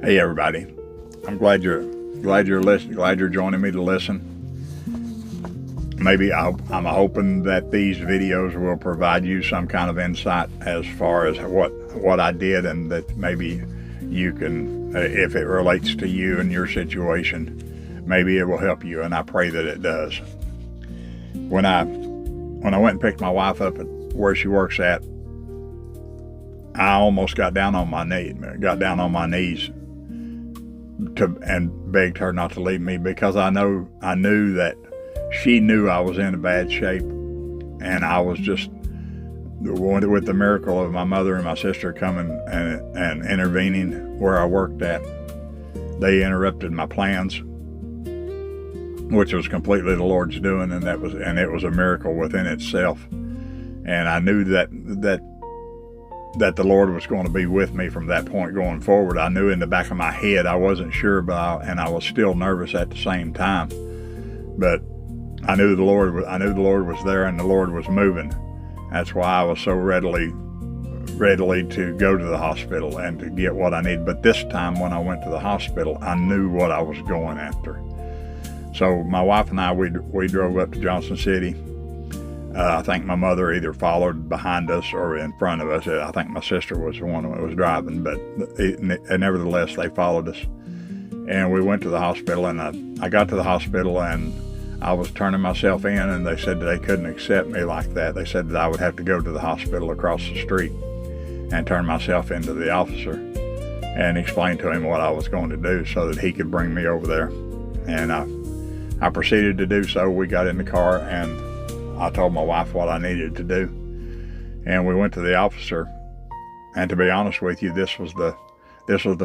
Hey everybody, I'm glad you're listening. Glad you're joining me to listen. Maybe I'm hoping that these videos will provide you some kind of insight as far as what I did, and that maybe you can, if it relates to you and your situation, maybe it will help you, and I pray that it does. When I went and picked my wife up at where she works at, I almost got down on my knees and begged her not to leave me, because I knew that she knew I was in a bad shape, and I was just, with the miracle of my mother and my sister coming and intervening where I worked at, they interrupted my plans, which was completely the Lord's doing, and it was a miracle within itself. And I knew that the Lord was going to be with me from that point going forward. I knew in the back of my head, I wasn't sure, and I was still nervous at the same time. But I knew the Lord was there, and the Lord was moving. That's why I was so readily to go to the hospital and to get what I needed. But this time when I went to the hospital, I knew what I was going after. So my wife and I, we drove up to Johnson City. I think my mother either followed behind us or in front of us. I think my sister was the one that was driving, but nevertheless, they followed us. And we went to the hospital, and I got to the hospital, and I was turning myself in, and they said that they couldn't accept me like that. They said that I would have to go to the hospital across the street and turn myself into the officer and explain to him what I was going to do so that he could bring me over there. And I proceeded to do so. We got in the car, and I told my wife what I needed to do, and we went to the officer. And to be honest with you, this was the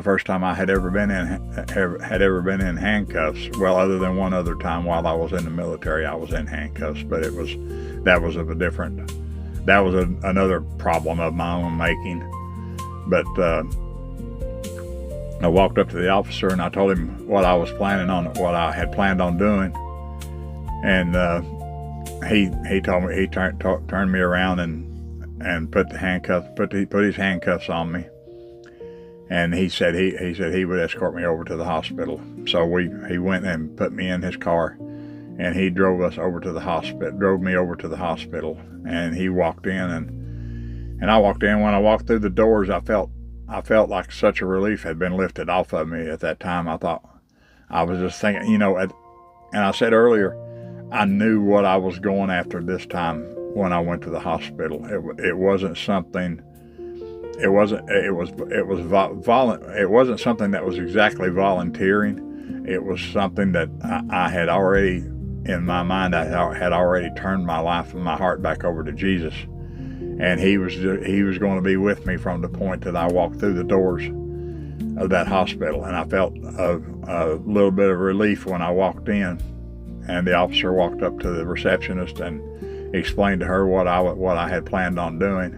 first time I had ever been in handcuffs. Well, other than one other time while I was in the military, I was in handcuffs, but that was another problem of my own making. But I walked up to the officer, and I told him what I had planned on doing, and he told me, he turned me around and put his handcuffs on me, and he said he would escort me over to the hospital. So he went and put me in his car, and he drove me over to the hospital, and he walked in, and I walked in. When I walked through the doors, I felt like such a relief had been lifted off of me at that time. I was just thinking, and I said earlier, I knew what I was going after this time when I went to the hospital. It wasn't something that was exactly volunteering. It was something that I had already, in my mind, I had already turned my life and my heart back over to Jesus. And he was going to be with me from the point that I walked through the doors of that hospital. And I felt a little bit of relief when I walked in. And the officer walked up to the receptionist and explained to her what I had planned on doing.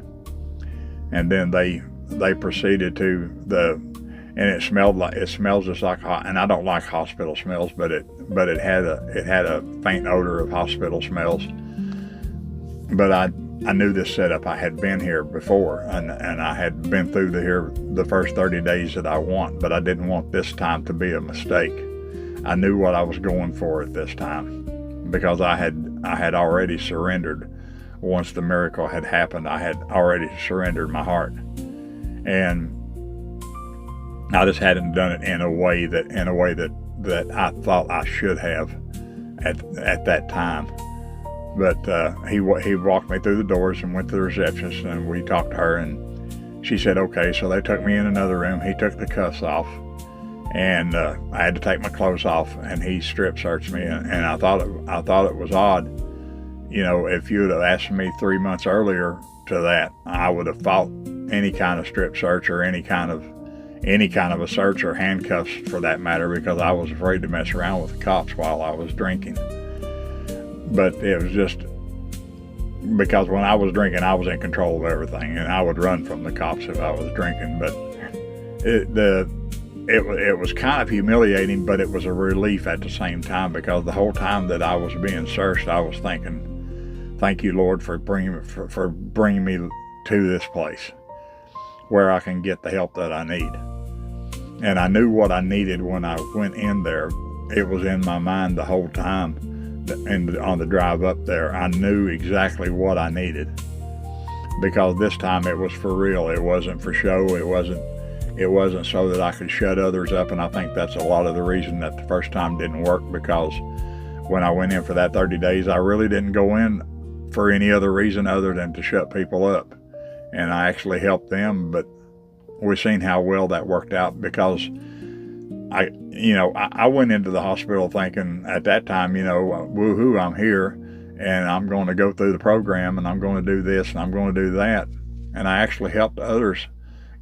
And then they proceeded and it smells just like hot. And I don't like hospital smells, but it had a faint odor of hospital smells. But I knew this setup. I had been here before, and I had been through the first 30 days that I want, but I didn't want this time to be a mistake. I knew what I was going for at this time, because I had already surrendered. Once the miracle had happened, I had already surrendered my heart, and I just hadn't done it in a way that I thought I should have at that time. But he walked me through the doors and went to the receptionist, and we talked to her, and she said, okay. So they took me in another room. He took the cuffs off, and I had to take my clothes off, and he strip searched me. And I thought it was odd. If you would have asked me 3 months earlier to that, I would have fought any kind of strip search, or any kind of a search, or handcuffs for that matter, because I was afraid to mess around with the cops while I was drinking. But it was just because when I was drinking, I was in control of everything, and I would run from the cops if I was drinking. But it was kind of humiliating, but it was a relief at the same time, because the whole time that I was being searched, I was thinking, thank you, Lord, for bringing me to this place where I can get the help that I need. And I knew what I needed when I went in there. It was in my mind the whole time. And on the drive up there, I knew exactly what I needed, because this time it was for real. It wasn't for show. It wasn't so that I could shut others up. And I think that's a lot of the reason that the first time didn't work, because when I went in for that 30 days, I really didn't go in for any other reason other than to shut people up. And I actually helped them, but we've seen how well that worked out, because I went into the hospital thinking at that time, woohoo, I'm here and I'm going to go through the program and I'm going to do this and I'm going to do that. And I actually helped others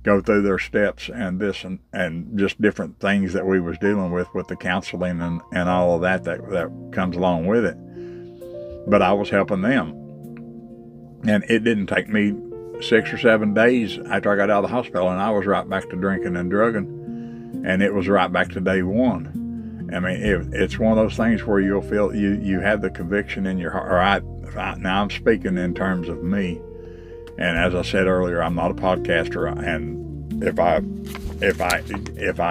go through their steps and this and just different things that we was dealing with the counseling and all of that comes along with it. But I was helping them. And it didn't take me 6 or 7 days after I got out of the hospital, and I was right back to drinking and drugging. And it was right back to day one. I mean, it's one of those things where you'll feel you have the conviction in your heart. Now I'm speaking in terms of me. And as I said earlier, I'm not a podcaster. And if I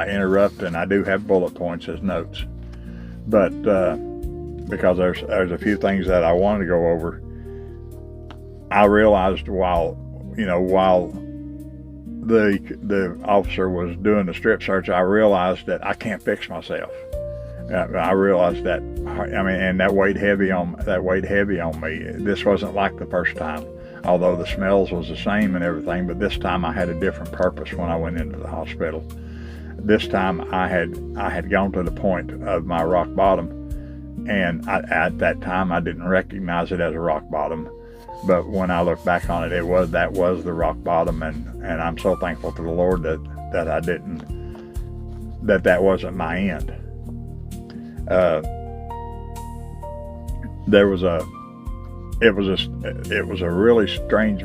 interrupt, and I do have bullet points as notes, but because there's a few things that I wanted to go over, I realized while the officer was doing the strip search, I realized that I can't fix myself. I realized that, and that weighed heavy on me. This wasn't like the first time, although the smells was the same and everything. But this time I had a different purpose when I went into the hospital. This time I had gone to the point of my rock bottom, and at that time I didn't recognize it as a rock bottom. But when I look back on it, that was the rock bottom, and I'm so thankful to the Lord that I didn't, that wasn't my end. It was a really strange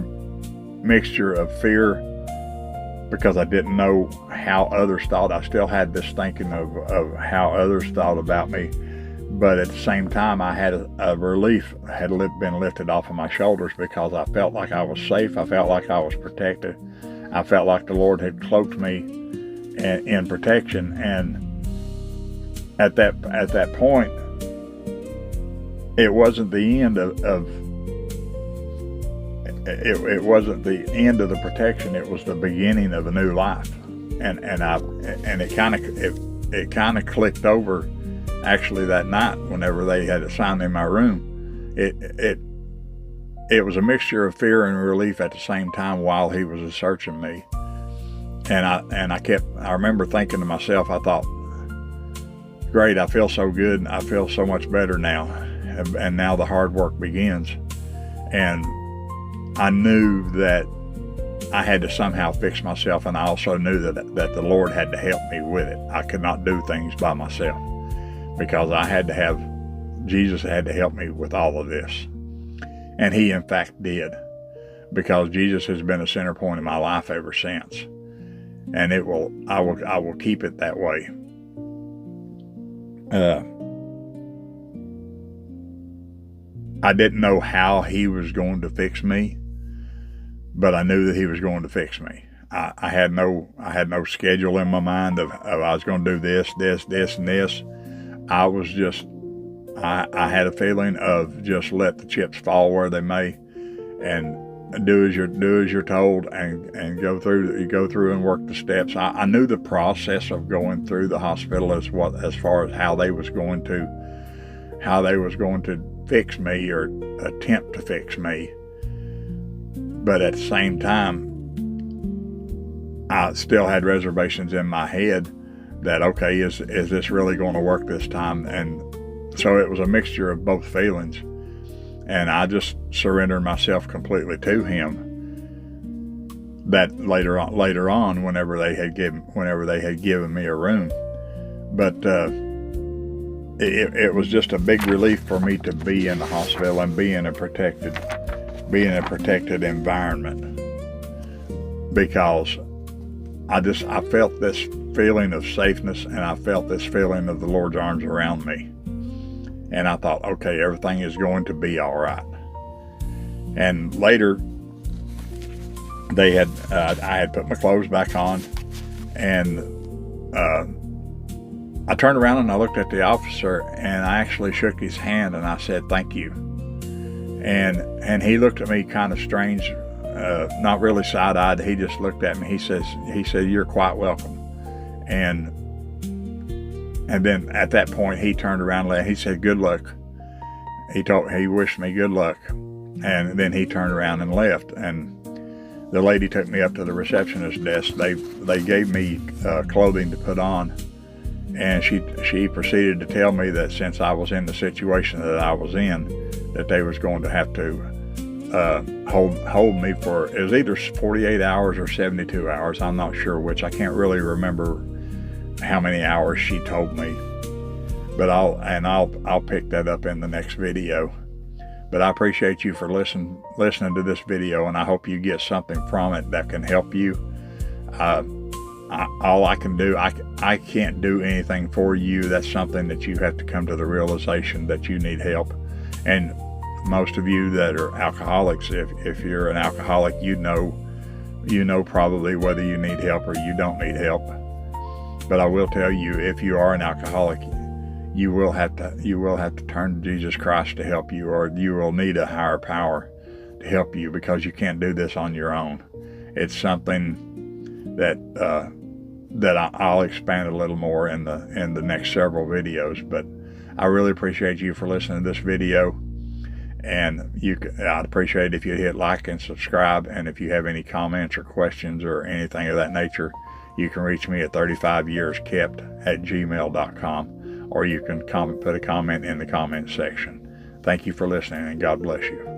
mixture of fear, because I didn't know how others thought. I still had this thinking of how others thought about me. But at the same time, I had a relief had been lifted off of my shoulders, because I felt like I was safe. I felt like I was protected. I felt like the Lord had cloaked me in protection. And at that point, it wasn't the end it wasn't the end of the protection. It was the beginning of a new life. And it kind of clicked over. Actually, that night, whenever they had assigned in my room, it was a mixture of fear and relief at the same time while he was searching me. And I remember thinking to myself, I thought, great, I feel so good, I feel so much better now, and now the hard work begins. And I knew that I had to somehow fix myself, and I also knew that the Lord had to help me with it. I could not do things by myself, because Jesus had to help me with all of this. And he in fact did, because Jesus has been a center point in my life ever since. And I will keep it that way. I didn't know how he was going to fix me, but I knew that he was going to fix me. I had no schedule in my mind of I was going to do this, and this. I had a feeling of just let the chips fall where they may, and do as you're told, and go through and work the steps. I knew the process of going through the hospital as far as how they was going to fix me or attempt to fix me. But at the same time, I still had reservations in my head that, okay, is this really going to work this time? And so it was a mixture of both feelings, and I just surrendered myself completely to him. That later on, whenever they had given me a room, but it was just a big relief for me to be in the hospital and be in a protected environment, because I felt this feeling of safeness, and I felt this feeling of the Lord's arms around me. And I thought, okay, everything is going to be all right. And later, I had put my clothes back on, and I turned around and I looked at the officer, and I actually shook his hand and I said, "Thank you." And he looked at me kind of strange, not really side-eyed. He just looked at me. He said, "You're quite welcome." And then at that point, he turned around and left. He said, "Good luck." He wished me good luck. And then he turned around and left. And the lady took me up to the receptionist desk. They gave me clothing to put on. And she proceeded to tell me that since I was in the situation that I was in, that they was going to have to hold me for, it was either 48 hours or 72 hours. I'm not sure which. I can't really remember how many hours she told me. But I'll pick that up in the next video. But I appreciate you for listening to this video, and I hope you get something from it that can help you. All I can do, I can't do anything for you. That's something that you have to come to the realization that you need help. And most of you that are alcoholics, if you're an alcoholic, you know probably whether you need help or you don't need help. But I will tell you, if you are an alcoholic, you will have to turn to Jesus Christ to help you, or you will need a higher power to help you, because you can't do this on your own. It's something that I'll expand a little more in the next several videos. But I really appreciate you for listening to this video, and I'd appreciate it if you hit like and subscribe. And if you have any comments or questions or anything of that nature, you can reach me at 35yearskept@gmail.com, or you can put a comment in the comment section. Thank you for listening, and God bless you.